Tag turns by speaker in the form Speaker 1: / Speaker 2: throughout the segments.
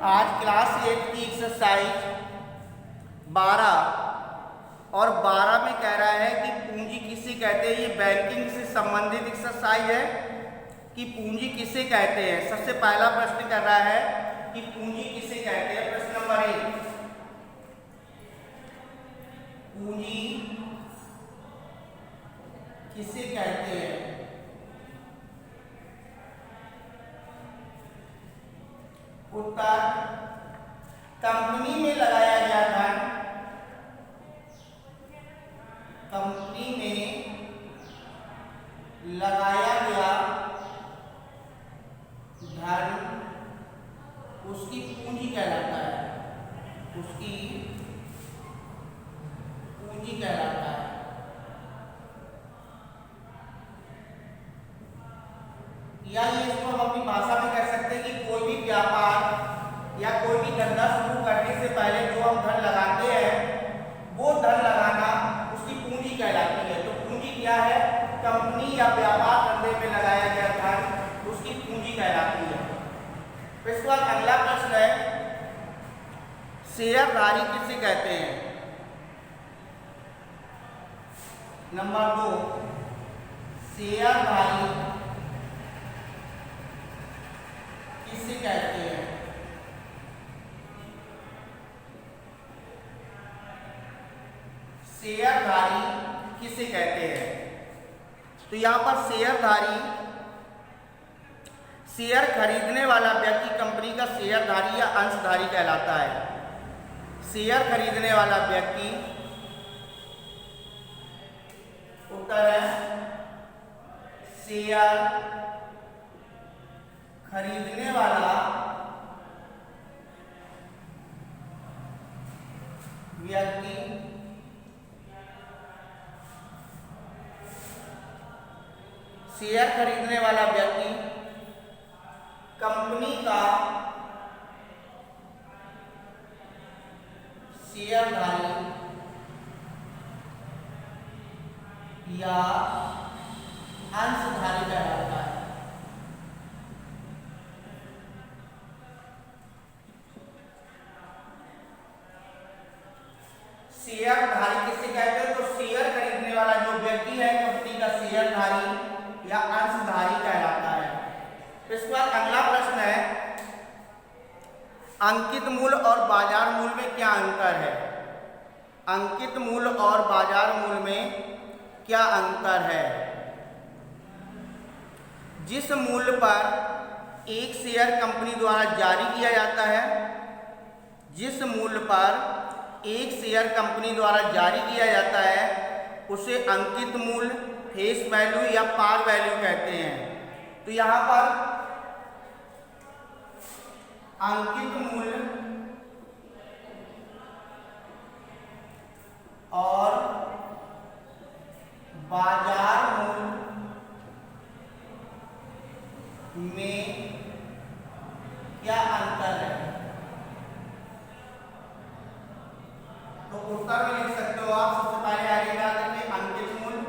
Speaker 1: आज क्लास 8 की एक्सरसाइज 12 और 12 में कह रहा है कि पूंजी किसे कहते हैं। ये बैंकिंग से संबंधित एक्सरसाइज है कि पूंजी किसे कहते हैं। सबसे पहला प्रश्न कर रहा है कि पूंजी किसे कहते हैं। प्रश्न नंबर 1, पूंजी किसे कहते हैं। उत्तर, कंपनी में लगाया गया धन, कंपनी में लगाया गया धन उसकी पूंजी कहलाता है, उसकी पूंजी कहलाता है। या ये इसको हम अपनी भाषा में कह सकते हैं कि कोई भी व्यापार या कोई भी धंधा शुरू करने से पहले जो हम धन लगाते हैं वो धन लगाना उसकी पूंजी कहलाती है। तो पूंजी क्या है? कंपनी या व्यापार धंधे में लगाया गया धन उसकी पूंजी कहलाती है। फिर इसके बाद अगला प्रश्न है, शेयरधारी किसे कहते हैं। नंबर 2, शेयरधारी किसे कहते हैं। शेयरधारी किसे कहते हैं। तो यहां पर शेयरधारी, शेयर खरीदने वाला व्यक्ति कंपनी का शेयरधारी या अंशधारी कहलाता है। शेयर खरीदने वाला व्यक्ति, उत्तर है शेयर खरीदने वाला व्यक्ति शेयर खरीदने वाला व्यक्ति कंपनी का शेयरधारी या अंशधारी कहलाता है। शेयरधारी किसे कहते हैं। तो शेयर खरीदने वाला जो व्यक्ति है कंपनी का शेयरधारी या अंशधारी कहलाता है। इसके बाद अगला प्रश्न है, अंकित मूल्य और बाजार मूल्य में क्या अंतर है। अंकित मूल्य और बाजार मूल्य में क्या अंतर है। जिस मूल्य पर एक शेयर कंपनी द्वारा जारी किया जाता है, जिस मूल्य पर एक शेयर कंपनी द्वारा जारी किया जाता है उसे अंकित मूल्य, फेस वैल्यू या पार वैल्यू कहते हैं। तो यहां पर अंकित मूल्य और बाजार मूल्य में क्या अंतर है। तो उत्तर में लिख सकते हो आप। सबसे पहले आगे क्या देखें, अंकित मूल्य,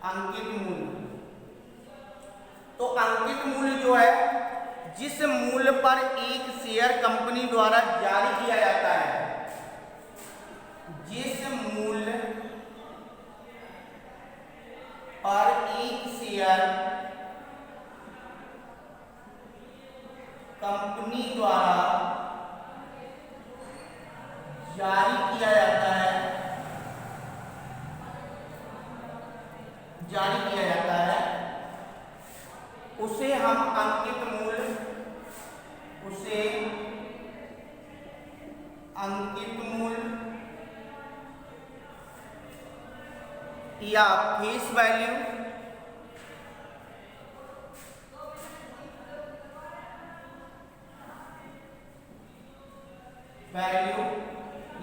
Speaker 1: अंकित मूल्य। तो अंकित मूल्य जो है जिस मूल्य पर एक शेयर कंपनी द्वारा जारी किया जाता है, जिस मूल्य पर एक शेयर कंपनी द्वारा जारी किया जाता है, जारी किया जाता है उसे हम अंकित मूल्य, उसे अंकित मूल्य या फेस वैल्यू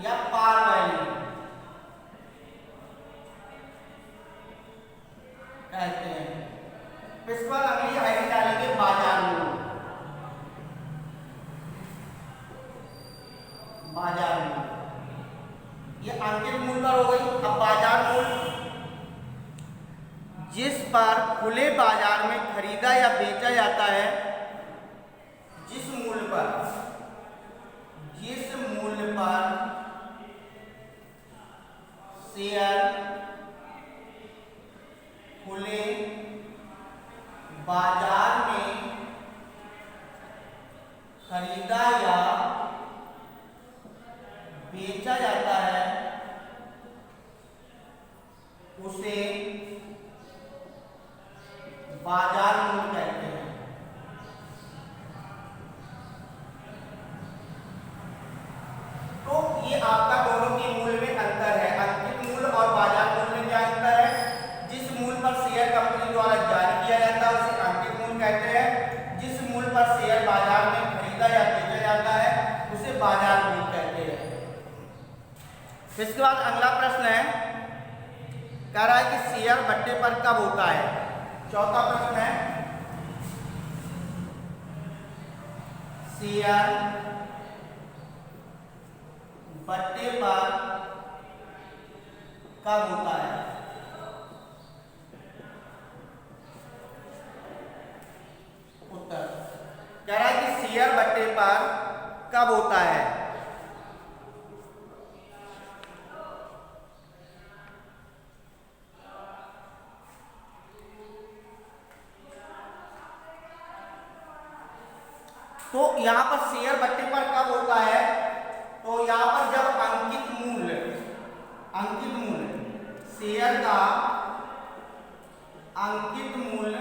Speaker 1: या पार वैल्यू कहते हैं। इस पर अगली आईडी डालेंगे बाजार मूल्य, बाजार मूल्य। ये अंकित मूल्य पर हो गई। अब बाजार मूल्य, जिस पर खुले बाजार में खरीदा या बेचा जाता है मूल्य पर शेयर खुले बाजार में खरीदा या बेचा जाता है उसे बाजार मूल्य कहते हैं। तो ये आपका दोनों के मूल्य में अंतर है। अंकित मूल्य और बाजार मूल्य में क्या अंतर है? जिस मूल्य पर शेयर कंपनी द्वारा जारी किया जाता है उसे अंकित मूल्य कहते हैं। जिस मूल्य पर शेयर बाजार में खरीदा या बेचा जाता है उसे बाजार मूल्य कहते हैं। इसके बाद अगला प्रश्न है, कह रहा है कि शेयर बट्टे पर कब होता है। चौथा प्रश्न है, शेयर बट्टे पर कब होता है। उत्तर कह रहा है कि शेयर बट्टे पर कब होता है। तो यहां पर शेयर बट्टे पर कब होता है, तो यहां पर जब अंकित मूल्य शेयर का अंकित मूल्य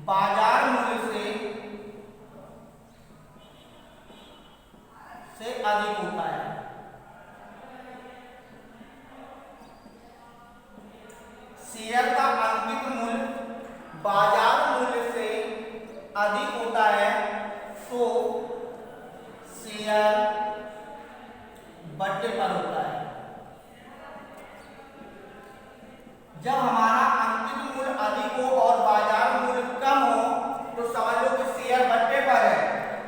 Speaker 1: बाजार मूल्य से अधिक होता है। शेयर का अंकित मूल्य बाजार मूल्य से अधिक होता है तो शेयर बट्टे पर होता है। जब हमारा अंकित मूल्य अधिक हो और बाजार मूल्य कम हो तो समझ लो कि शेयर बट्टे पर है,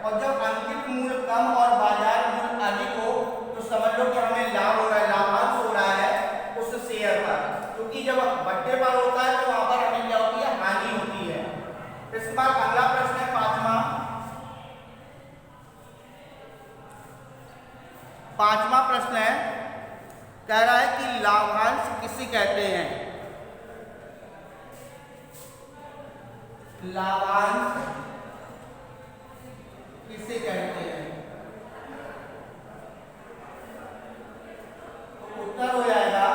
Speaker 1: और जब अंकित मूल्य कम और बाजार मूल्य अधिक हो तो समझ लो कि हमें लाभ हो रहा है, लाभांश हो रहा है उस शेयर पर, क्योंकि जब बट्टे पर होता है तो वहां पर हमें क्या होती है, हानि होती है। इसके बाद अगला प्रश्न है पांचवा प्रश्न है, कह रहा है कि लाभांश किसे कहते हैं। लाभांश किसे कहते हैं, तो उत्तर हो जाएगा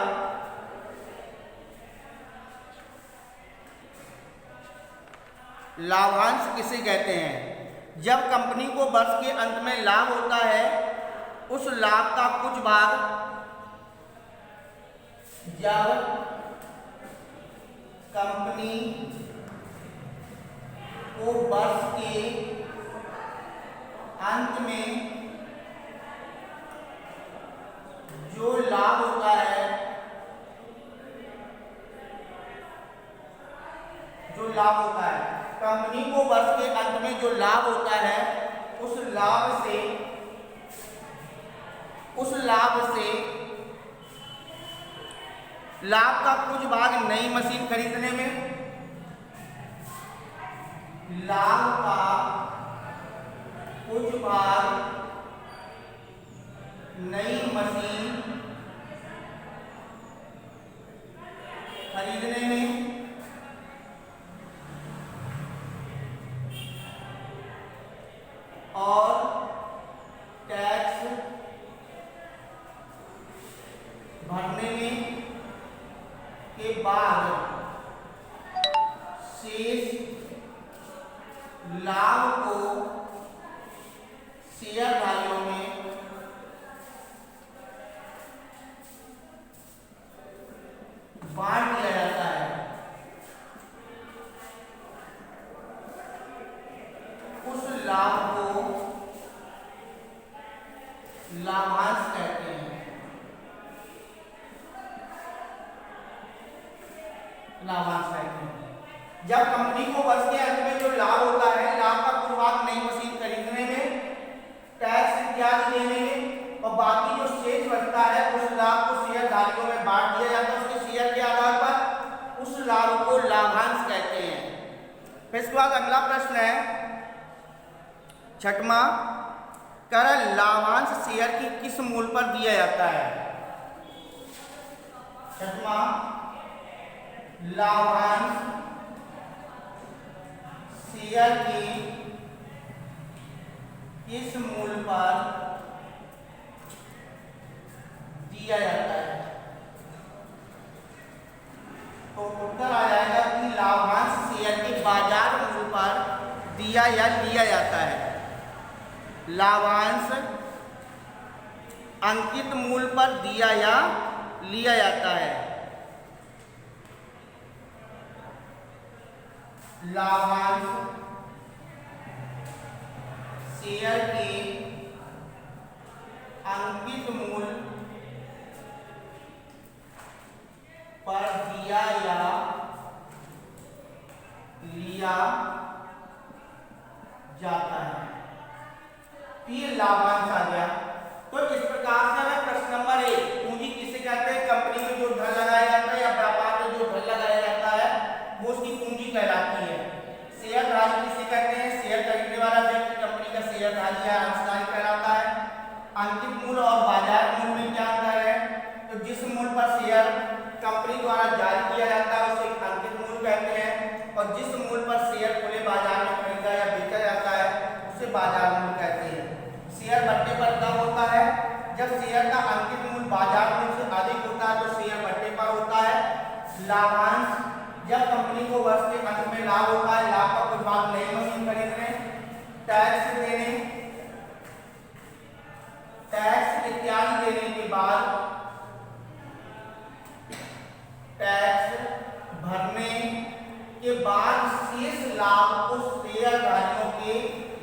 Speaker 1: लाभांश किसे कहते हैं। जब कंपनी को वर्ष के अंत में लाभ होता है उस लाभ का कुछ भाग जब कंपनी को वर्ष के अंत में जो लाभ होता है कंपनी को वर्ष के अंत में जो लाभ होता है उस लाभ से लाभ का कुछ भाग नई मशीन खरीदने में, लाभ का कुछ भाग नई मशीन खरीदने में और टैक्स भरने में के बाद शेष लाभ को शेयरधारियों में बांट दिया जाता है। उस लाभ को लाभांश कहते हैं। जब कंपनी को वर्ष के अंत में जो लाभ होता है, लाभ का कुछ भाग नई मशीन खरीदने में, टैक्स इत्यादि देने में, और बाकी जो शेष बचता है उस लाभ को शेयरधारियों में बांट दिया जाता है उसके शेयर के आधार पर, उस लाभ को लाभांश कहते हैं। फिर इसके बाद अगला प्रश्न है छठवां, कर लाभांश शेयर की किस मूल्य पर दिया जाता है? छठवां, लाभांश शेयर की किस मूल्य पर दिया जाता है? तो उत्तर आ जाएगा कि लाभांश शेयर के बाजार मूल्य पर दिया या लिया जाता है। लाभांश अंकित मूल्य पर दिया या लिया जाता है। लाभांश शेयर के अंकित मूल्य पर दिया या लिया जाता है। ये लाभांश आ गया। तो इस प्रकार से हमें प्रश्न नंबर 1, पूंजी किसे कहते हैं? कंपनी में जो धन लगाया जाता है या व्यापार में जो धन लगाया जाता है वो उसकी पूंजी कहलाती है। शेयरधारी किसे कहते हैं? शेयर खरीदने वाला व्यक्ति कंपनी का शेयरधारी या अंशधारी कहलाता है। अंकित मूल्य और बाजार मूल्य में क्या अंतर है? तो जिस मूल्य पर शेयर कंपनी द्वारा जारी किया जाता है उसे अंकित मूल्य कहते हैं, और जिस मूल्य पर शेयर खुले बाजार में खरीदा या बेचा जाता है उसे बाजार मूल्य कहते हैं। शेयर भट्टे पर कब होता है? जब शेयर का अंकित मूल्य बाजार मूल्य से अधिक होता है तो शेयर भट्टे पर होता है। लाभांश जब कंपनी को वर्ष के अंत में लाभ होता है, लाभ का कुछ भाग नई मशीन खरीदने, टैक्स देने, टैक्स इत्यादि देने के बाद, टैक्स भरने के बाद शेष लाभ को शेयरधारियों के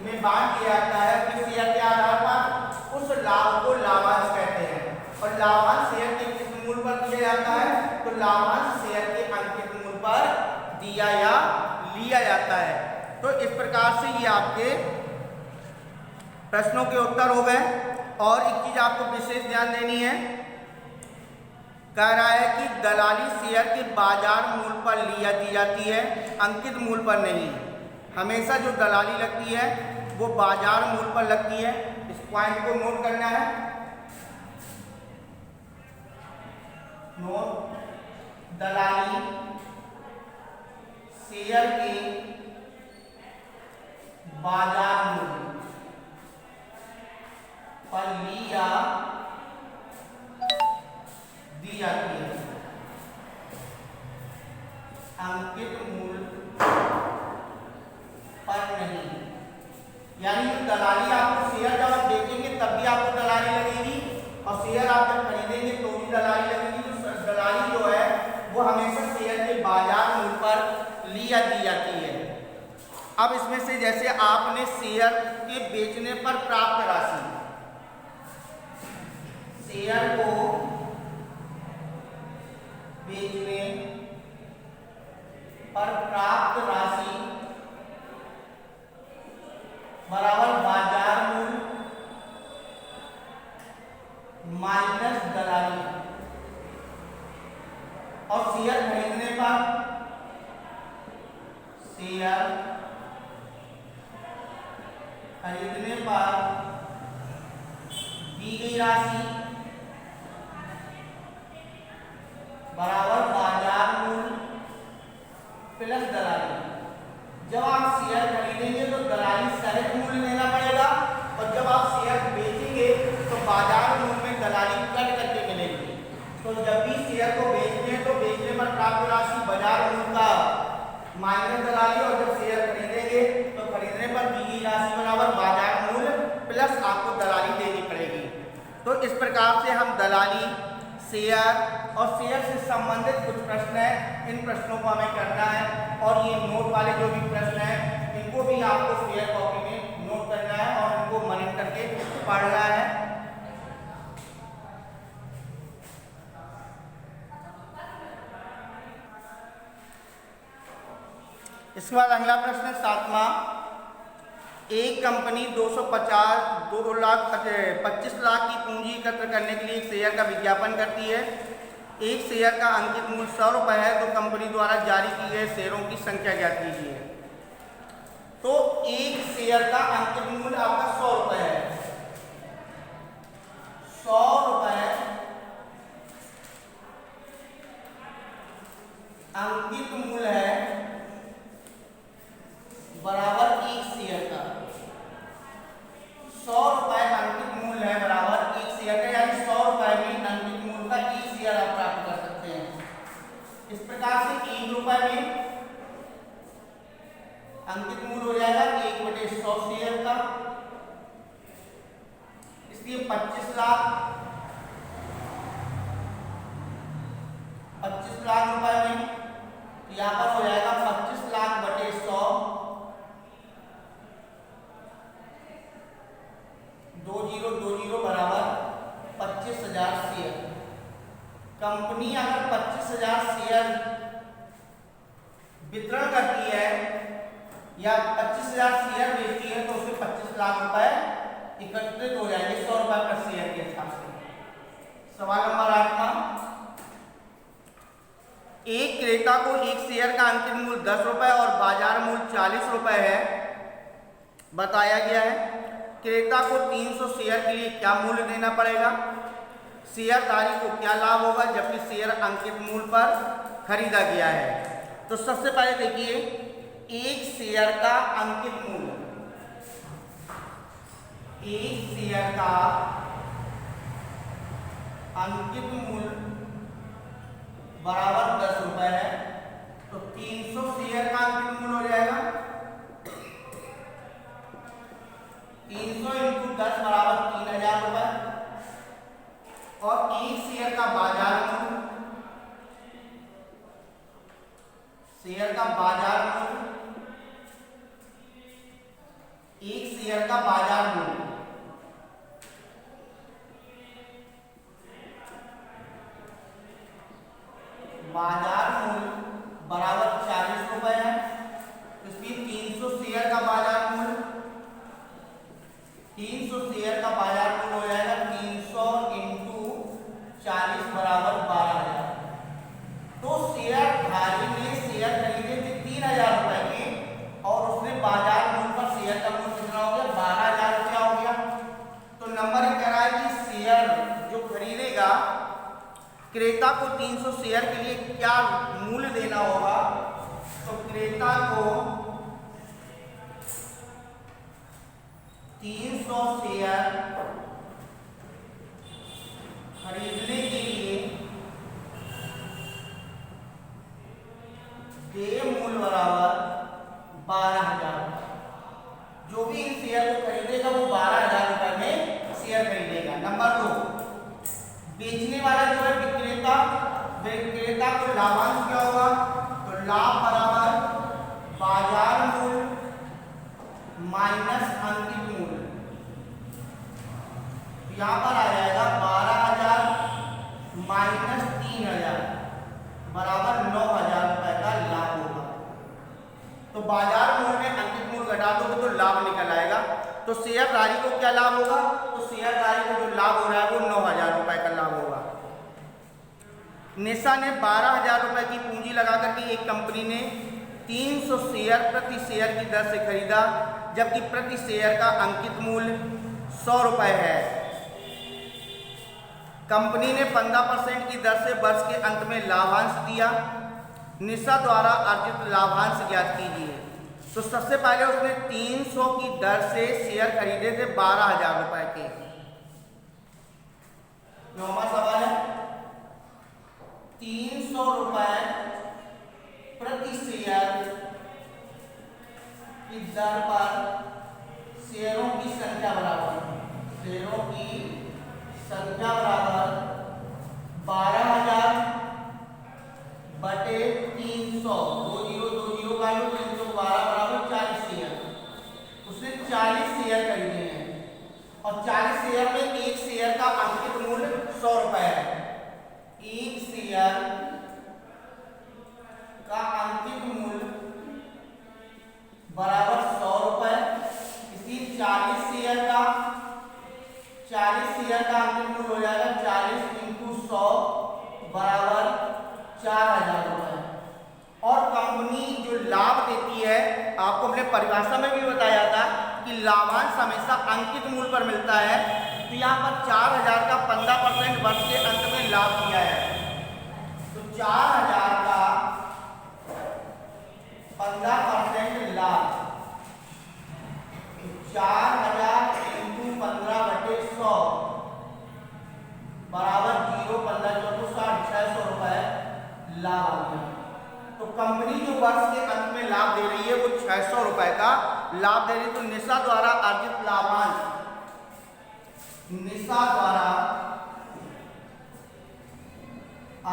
Speaker 1: में बांट दिया जाता है। किस शेयर के आधार पर? उस लाभ को लाभांश कहते हैं। और लाभांश शेयर के किस मूल्य पर दिया जाता है? तो लाभांश शेयर के अंकित मूल्य पर दिया या लिया जाता है। तो इस प्रकार से ये आपके प्रश्नों के उत्तर हो गए। और एक चीज आपको विशेष ध्यान देनी है, कह रहा है कि दलाली शेयर के बाजार मूल्य पर लिया दी जाती है, अंकित मूल्य पर नहीं। हमेशा जो दलाली लगती है वो बाजार मूल्य पर लगती है। इस पॉइंट को नोट करना है। नोट, दलाली शेयर के बाजार मूल्य पर लिया दी जाती है, अंकित मूल्य पर नहीं। यानी दलाली आपको शेयर जब आप बेचेंगे तब भी आपको दलाली लगेगी, और शेयर आप जब खरीदेंगे तो भी दलाली लगेगी। तो दलाली जो है वो हमेशा शेयर के बाजार मूल्य पर लिया दी जाती है। अब इसमें से जैसे आपने शेयर के बेचने पर प्राप्त राशि, शेयर को बेचने पर प्राप्त राशि बराबर बाजार मूल्य माइनस दलाली, और शेयर खरीदने पर दी गई राशि बराबर बाजार मूल्य प्लस दलाली। जब आप शेयर खरीदेंगे तो दलाली सहित मूल्य लेना पड़ेगा, और जब आप शेयर बेचेंगे तो बाजार मूल्य में दलाली कट करके मिलेगी। तो जब भी शेयर को बेचते हैं तो बेचने पर प्राप्त राशि बाजार मूल्य का माइनस दलाली, और जब शेयर खरीदेंगे तो खरीदने पर दी गई राशि बराबर बाजार मूल्य प्लस आपको दलाली देनी पड़ेगी। तो इस प्रकार से हम दलाली, शेयर और शेयर से संबंधित कुछ प्रश्न हैं, इन प्रश्नों को हमें करना है। और ये नोट वाले जो भी प्रश्न हैं इनको भी आपको शेयर कॉपी में नोट करना है और इनको मनन करके पढ़ना है। इसके बाद अगला प्रश्न है 7वां। एक कंपनी 2 लाख 25 लाख की पूंजी एकत्र करने के लिए एक शेयर का विज्ञापन करती है। एक शेयर का अंकित मूल्य 100 रुपये है, तो कंपनी द्वारा जारी की गए शेयरों की संख्या ज्ञात कीजिए। तो एक शेयर का अंकित मूल्य आपका 100 रुपए है। 100 रुपए अंकित मूल्य है बराबर एक शेयर का। 100 रुपए अंकित मूल्य है बराबर एक शेयर का, यानी 100 रुपए में अंकित मूल्य का एक शेयर आप प्राप्त कर सकते हैं। इस प्रकार से 1 रुपए में अंकित मूल्य हो जाएगा 1/100 शेयर का, इसलिए 25 लाख रुपए में यहाँ पर हो जाएगा 25 लाख बटे 100, 2020 बराबर 25,000 शेयर। कंपनी अगर 25,000 शेयर वितरण करती है या 25,000 शेयर बेचती है तो उससे 25 लाख रुपए एकत्रित हो जाएंगे 100 रुपए पर शेयर के हिसाब से। सवाल नंबर 8, एक क्रेता को एक शेयर का अंतिम मूल्य 10 रुपए और बाजार मूल्य 40 रुपए है बताया गया है। क्रेता को 300 शेयर के लिए क्या मूल्य देना पड़ेगा? शेयरधारी को क्या लाभ होगा जबकि शेयर अंकित मूल्य पर खरीदा गया है? तो सबसे पहले देखिए, एक शेयर का अंकित मूल्य, एक शेयर का अंकित मूल्य बराबर 10 रुपए है, तो 300 शेयर का अंकित मूल्य हो जाएगा 300 × 10 बराबर 3,000 रुपए, और एक शेयर का बाजार मूल्य, शेयर का बाजार मूल्य, एक शेयर का बाजार मूल्य बराबर 40 रुपए है, इसलिए 300 शेयर का बाजार मूल्य, 300 शेयर का बाजार मूल्य हो जाएगा 300 × 40 बराबर 12,000। तो शेयरधारी ने शेयर खरीदे थे 3,000 रुपए के और उसने बाजार मूल्य पर शेयर का मूल्य कितना हो गया? 12,000 रुपया हो गया। तो नंबर एक कह रहा है कि शेयर जो खरीदेगा, क्रेता को 300 शेयर के लिए क्या मूल्य देना होगा? तो क्रेता को 300 शेयर खरीदने के लिए देय मूल्य बराबर 12,000। जो भी इन शेयर को खरीदेगा वो 12,000 रुपए में शेयर खरीदेगा। नंबर 2, बेचने वाला जो है विक्रेता, विक्रेता को लाभांश क्या होगा? तो लाभ बराबर बाजार मूल्य माइनस अंकित मूल्य, यहाँ पर आ जाएगा 12,000 माइनस 3,000 बराबर 9,000 रुपए का लाभ होगा। तो बाजार मूल्य में अंकित मूल्य घटा दोगे तो लाभ निकल आएगा। तो शेयरधारी को क्या लाभ होगा? तो शेयरधारी को जो लाभ हो रहा है वो 9,000 रुपए का लाभ होगा। निशा ने 12,000 रुपए की पूंजी लगा करके एक कंपनी ने 300 शेयर प्रति शेयर की दर से खरीदा, जबकि प्रति शेयर का अंकित मूल्य 100 रुपए है। कंपनी ने 15% की दर से वर्ष के अंत में लाभांश दिया। निशा द्वारा अर्जित लाभांश ज्ञात कीजिए। तो सबसे पहले उसने 300 की दर से शेयर खरीदे थे 12,000 रुपए के। नौवां सवाल है, 300 रुपए प्रति शेयर की दर पर शेयरों की संख्या बराबर, शेयरों की संख्या बराबर 12,000 बटे 300, 2020 का लो 312 बराबर 40 शेयर। उसने 40 शेयर खरीदे हैं और 40 शेयर में एक शेयर का अंकित मूल्य 100 रुपए है। एक शेयर का अंकित मूल्य बराबर 100 रुपए, इसलिए 40 शेयर का अंकित मूल्य हो जाएगा 40 × 100 बराबर 4,000 रुपए। और कंपनी जो लाभ देती है, आपको हमने परिभाषा में भी बताया था कि लाभांश हमेशा अंकित मूल्य पर मिलता है। तो यहाँ पर 4000 का 15% वर्ष के अंत में लाभ दिया है। तो 4000 का 15% लाभ, 4000 इंटू 15/100 बराबर 0.15 रुपए लाभ आ गया। तो कंपनी जो वर्ष के अंत में लाभ दे रही है वो 600 रुपए का लाभ दे रही है। तो निशा द्वारा अर्जित लाभांश, निशा द्वारा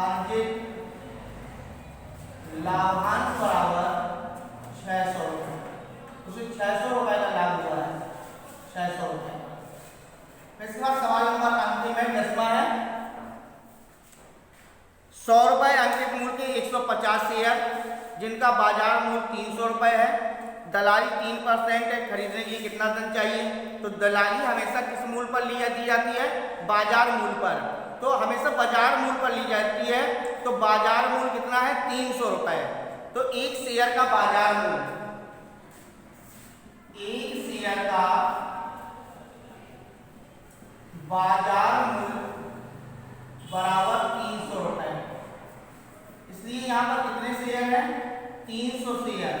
Speaker 1: अर्जित लाभांश बराबर 600 रुपए। उसे 600 रुपए का लाभ हुआ है, 600 रुपए। इसके बाद सवाल नंबर अंतिम है, 10वां है। 100 रुपए अंकित मूल्य के 150 शेयर जिनका बाजार मूल्य 300 रुपए है, दलाली 3% है, खरीदने के लिए कितना धन चाहिए? तो दलाली हमेशा किस मूल्य पर ली जाती है? बाजार मूल्य पर। तो हमेशा बाजार मूल्य पर ली जाती है। तो बाजार मूल्य कितना है? 300 रुपए। तो एक शेयर का बाजार मूल्य, एक शेयर का बाजार मूल्य बराबर 300 रुपए। इसलिए यहां पर कितने शेयर हैं? 300 शेयर।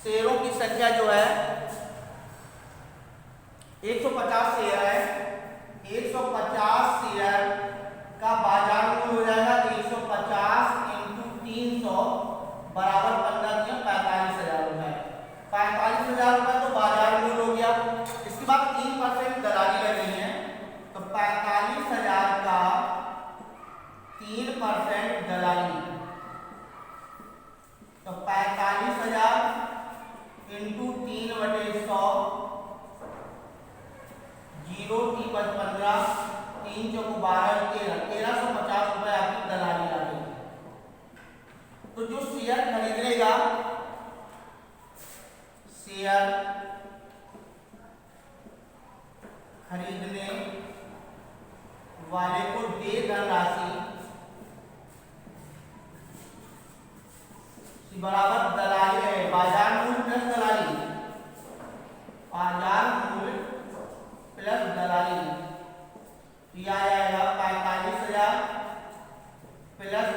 Speaker 1: शेयरों की संख्या जो है 150 शेयर है। 150 शेयर का बाजार मूल्य हो जाएगा 150 इंटू 300 बराबर 45,000 रुपए। 45,000 रुपए तो बाजार मूल्य हो गया। इसके बाद 3% दलाली लगनी है। तो 45,000 का 3% दलाली, तो 45,000 इंटू 3/100, 0 3 15, 3 चौको 12, 1350 रुपए आपकी दलाली आ गई। तो जो शेयर खरीदेगा, शेयर खरीदने वाले को दे धनराशि बराबर दलाली है, बाजार मूल्य प्लस दलाली, बाजार मूल्य प्लस दलाली। यह आएगा 45,000 प्लस